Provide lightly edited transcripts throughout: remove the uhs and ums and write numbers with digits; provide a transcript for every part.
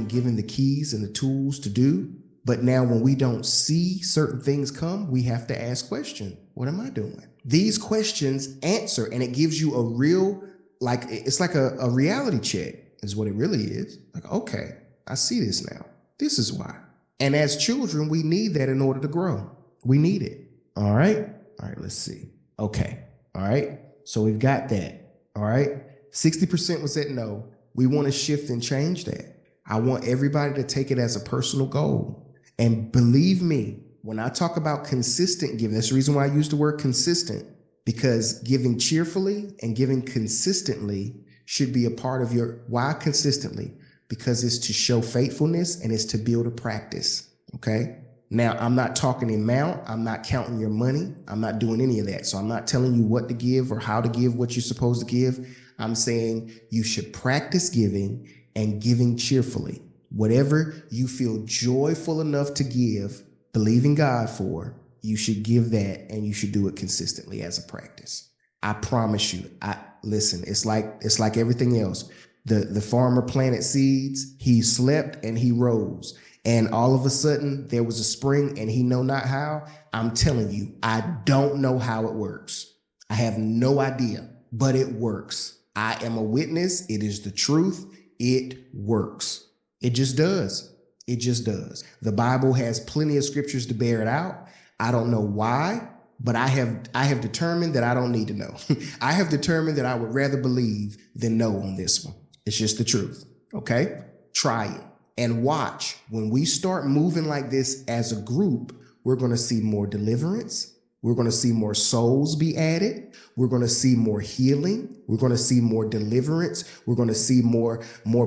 given the keys and the tools to do. But now when we don't see certain things come, we have to ask questions. What am I doing? These questions answer, and it gives you a real, like, it's like a reality check is what it really is. Like, okay, I see this now. This is why. And as children, we need that in order to grow. We need it. All right. All right. Let's see. Okay. All right. So we've got that. All right. 60% was at no. We want to shift and change that. I want everybody to take it as a personal goal. And believe me, when I talk about consistent giving, that's the reason why I use the word consistent, because giving cheerfully and giving consistently should be a part of your, why consistently? Because it's to show faithfulness and it's to build a practice. Okay. Now, I'm not talking amount. I'm not counting your money. I'm not doing any of that. So I'm not telling you what to give or how to give what you're supposed to give. I'm saying you should practice giving and giving cheerfully. Whatever you feel joyful enough to give, believing God for, you should give that, and you should do it consistently as a practice. I promise you. Listen, it's like everything else. The farmer planted seeds, he slept and he rose. And all of a sudden there was a spring and he know not how. I'm telling you, I don't know how it works. I have no idea, but it works. I am a witness. It is the truth. It works. It just does. It just does. The Bible has plenty of scriptures to bear it out. I don't know why, but I have determined that I don't need to know. I have determined that I would rather believe than know on this one. It's just the truth. Okay? Try it and watch. When we start moving like this as a group, we're going to see more deliverance. We're going to see more souls be added. We're going to see more healing. We're going to see more deliverance. We're going to see more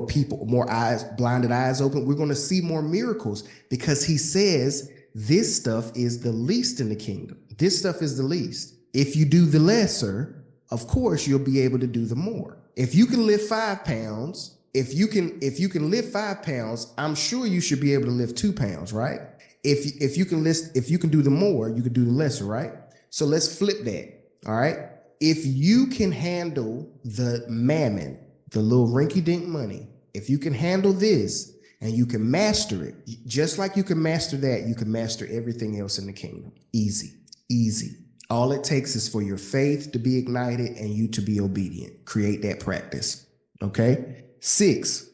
people, more eyes, blinded eyes open. We're going to see more miracles, because he says this stuff is the least in the kingdom. This stuff is the least. If you do the lesser, of course, you'll be able to do the more. If you can lift 5 pounds, if you can lift 5 pounds, I'm sure you should be able to lift 2 pounds, right? If you can do the more, you can do the lesser, right? So let's flip that. All right. If you can handle the mammon, the little rinky-dink money, if you can handle this and you can master it, just like you can master that, you can master everything else in the kingdom. Easy, easy. All it takes is for your faith to be ignited and you to be obedient. Create that practice. Okay. 6.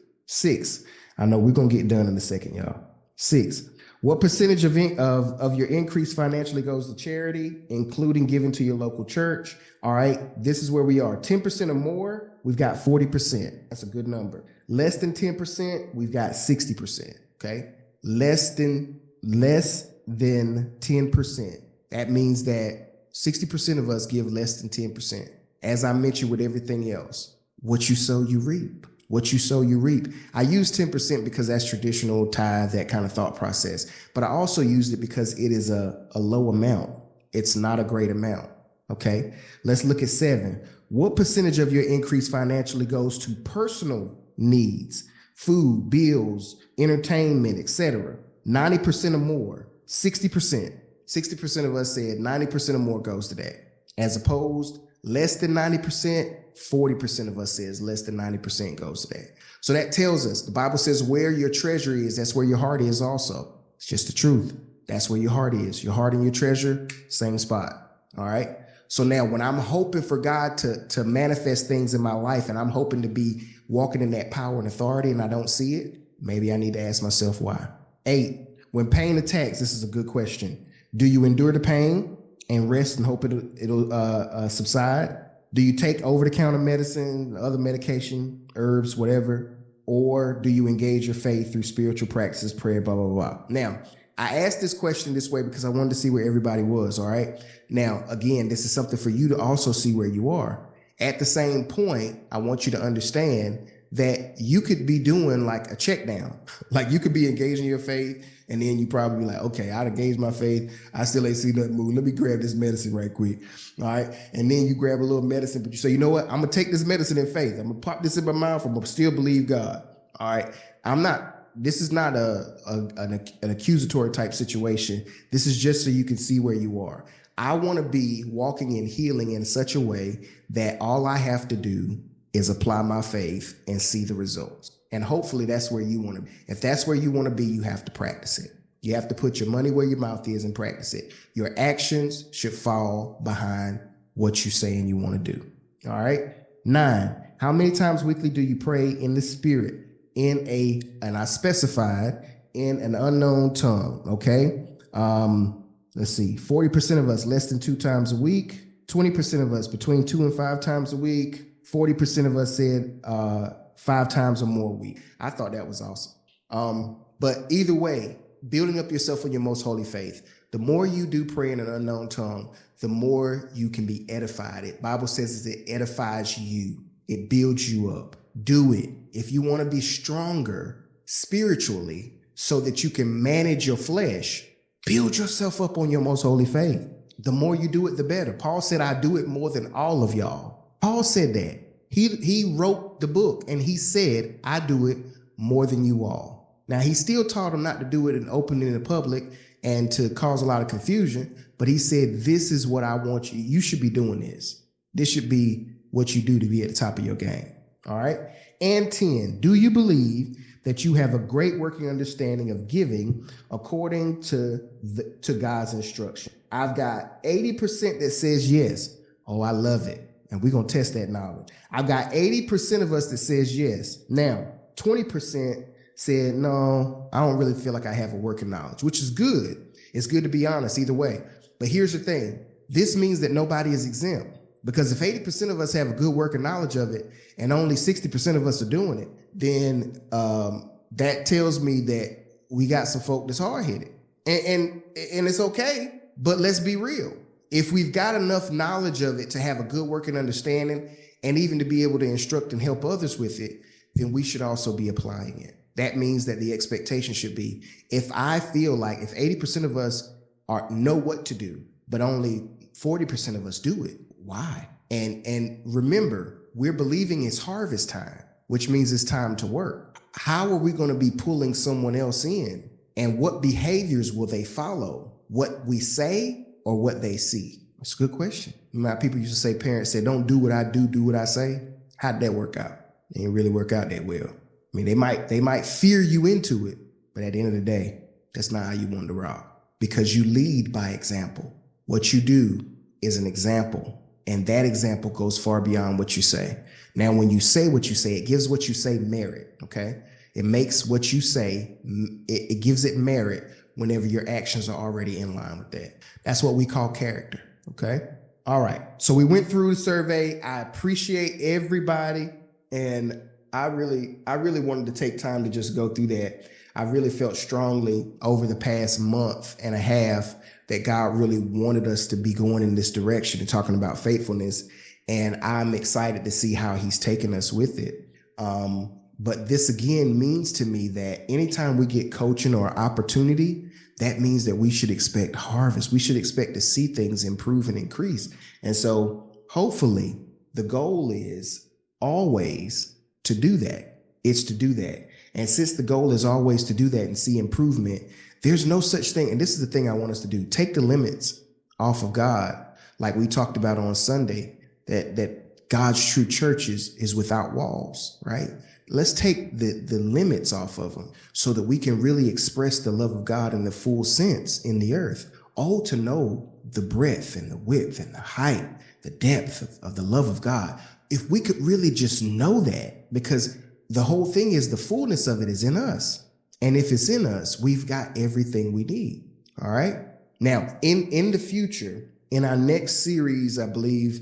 I know we're going to get done in a second, y'all. 6. What percentage of your increase financially goes to charity, including giving to your local church? All right, this is where we are. 10% or more, we've got 40%. That's a good number. Less than 10%, we've got 60%. Okay, less than 10%. That means that 60% of us give less than 10%. As I mentioned with everything else, what you sow, you reap. What you sow, you reap. I use 10% because that's traditional tithe, that kind of thought process. But I also used it because it is a low amount. It's not a great amount. Okay. Let's look at 7. What percentage of your increase financially goes to personal needs, food, bills, entertainment, etc.? 90% or more, 60%. 60% of us said 90% or more goes to that. As opposed, less than 90%, 40% of us says less than 90% goes to that. So that tells us, the Bible says where your treasure is, that's where your heart is also. It's just the truth. That's where your heart is. Your heart and your treasure, same spot. All right. So now when I'm hoping for God to manifest things in my life, and I'm hoping to be walking in that power and authority, and I don't see it, maybe I need to ask myself why. 8, when pain attacks, this is a good question. Do you endure the pain and rest and hope it'll subside? Do you take over-the-counter medicine, other medication, herbs, whatever? Or do you engage your faith through spiritual practices, prayer, blah, blah, blah? Now, I asked this question this way because I wanted to see where everybody was, all right? Now, again, this is something for you to also see where you are. At the same point, I want you to understand that you could be doing like a check down. Like you could be engaging your faith, and then you probably be like, okay, I'd engage my faith. I still ain't see nothing move. Let me grab this medicine right quick. All right. And then you grab a little medicine, but you say, you know what? I'm going to take this medicine in faith. I'm going to pop this in my mouth. I'm going to still believe God. All right. This is not an accusatory type situation. This is just so you can see where you are. I want to be walking in healing in such a way that all I have to do is apply my faith and see the results. And hopefully that's where you want to be. If that's where you want to be, you have to practice it. You have to put your money where your mouth is and practice it. Your actions should fall behind what you say and you want to do. All right. 9, how many times weekly do you pray in the spirit and I specified in an unknown tongue? Okay. Let's see, 40% of us less than 2 times a week, 20% of us between 2 and 5 times a week, 40% of us said 5 times or more a week. I thought that was awesome. But either way, building up yourself in your most holy faith, the more you do pray in an unknown tongue, the more you can be edified. It Bible says it edifies you. It builds you up. Do it. If you want to be stronger spiritually so that you can manage your flesh, build yourself up on your most holy faith. The more you do it, the better. Paul said, I do it more than all of y'all. Paul said that. He wrote the book and he said, I do it more than you all. Now, he still taught them not to do it in open in the public and to cause a lot of confusion. But he said, this is what I want you. You should be doing this. This should be what you do to be at the top of your game. All right. And 10, do you believe that you have a great working understanding of giving according to God's instruction? I've got 80% that says yes. Oh, I love it. And we're going to test that knowledge. I've got 80% of us that says yes. Now, 20% said, no, I don't really feel like I have a working knowledge, which is good. It's good to be honest either way. But here's the thing. This means that nobody is exempt, because if 80% of us have a good working knowledge of it and only 60% of us are doing it, then that tells me that we got some folk that's hard-headed. And it's okay, but let's be real. If we've got enough knowledge of it to have a good working understanding and even to be able to instruct and help others with it, then we should also be applying it. That means that the expectation should be, if I feel like if 80% of us know what to do, but only 40% of us do it, why? And remember, we're believing it's harvest time, which means it's time to work. How are we going to be pulling someone else in? And what behaviors will they follow? What we say or what they see? That's a good question. People used to say, parents said, don't do what I do, do what I say. How did that work out? It didn't really work out that well. I mean, they might fear you into it, but at the end of the day, that's not how you want to rock, because you lead by example. What you do is an example, and that example goes far beyond what you say. Now, when you say what you say, it gives what you say merit, okay? It makes what you say, it gives it merit whenever your actions are already in line with that. That's what we call character, okay? All right, so we went through the survey. I appreciate everybody, and I really wanted to take time to just go through that. I really felt strongly over the past month and a half that God really wanted us to be going in this direction and talking about faithfulness. And I'm excited to see how he's taken us with it. But this again means to me that anytime we get coaching or opportunity, that means that we should expect harvest. We should expect to see things improve and increase. And so hopefully the goal is always to do that. It's to do that. And since the goal is always to do that and see improvement, there's no such thing. And this is the thing I want us to do. Take the limits off of God. Like we talked about on Sunday, that God's true church is without walls, right? Let's take the limits off of them so that we can really express the love of God in the full sense in the earth. Oh, to know the breadth and the width and the height, the depth of the love of God. If we could really just know that, because the whole thing is the fullness of it is in us. And if it's in us, we've got everything we need. All right. Now, in the future, in our next series, I believe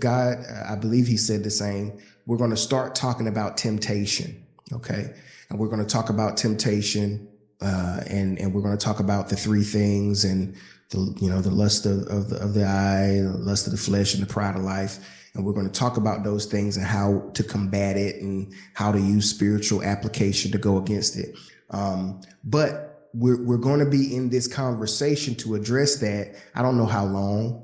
I believe he said the same, we're going to start talking about temptation. Okay. And we're going to talk about temptation, and we're going to talk about the 3 things and the lust of the eye, the lust of the flesh, and the pride of life. And we're going to talk about those things and how to combat it and how to use spiritual application to go against it. But we're going to be in this conversation to address that. I don't know how long.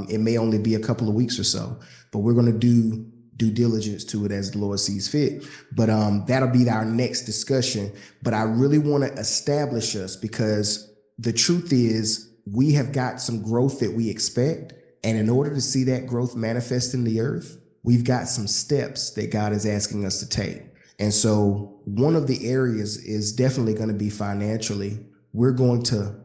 It may only be a couple of weeks or so, but we're going to do due diligence to it as the Lord sees fit. But that'll be our next discussion. But I really want to establish us, because the truth is we have got some growth that we expect. And in order to see that growth manifest in the earth, we've got some steps that God is asking us to take. And so one of the areas is definitely going to be financially. We're going to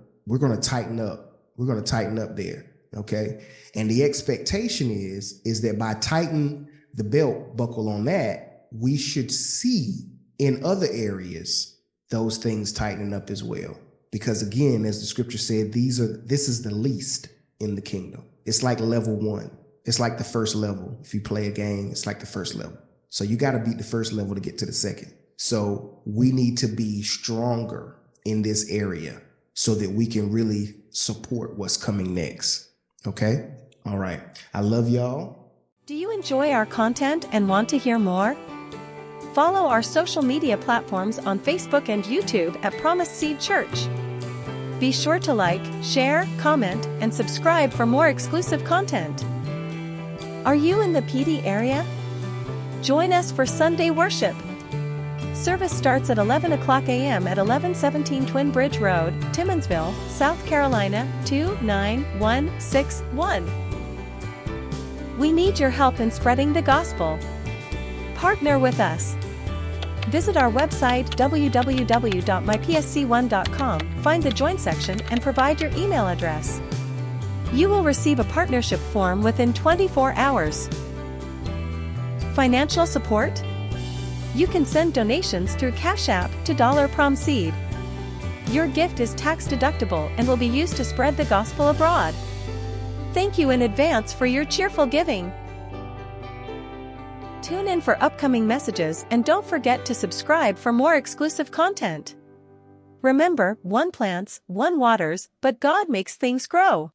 tighten up. We're going to tighten up there. Okay. And the expectation is that by tightening the belt buckle on that, we should see in other areas those things tightening up as well. Because again, as the scripture said, this is the least in the kingdom. It's like level 1. It's like the first level. If you play a game, it's like the first level. So you got to beat the first level to get to the second. So we need to be stronger in this area so that we can really support what's coming next. Okay? All right. I love y'all. Do you enjoy our content and want to hear more? Follow our social media platforms on Facebook and YouTube at Promise Seed Church. Be sure to like, share, comment, and subscribe for more exclusive content. Are you in the PD area? Join us for Sunday worship. Service starts at 11 o'clock a.m. at 1117 Twin Bridge Road, Timmonsville, South Carolina 29161. We need your help in spreading the gospel. Partner with us. Visit our website www.mypsc1.com, find the Join section, and provide your email address. You will receive a partnership form within 24 hours. Financial support? You can send donations through Cash App to $PromSeed. Your gift is tax deductible and will be used to spread the gospel abroad. Thank you in advance for your cheerful giving. Tune in for upcoming messages and don't forget to subscribe for more exclusive content. Remember, one plants, one waters, but God makes things grow.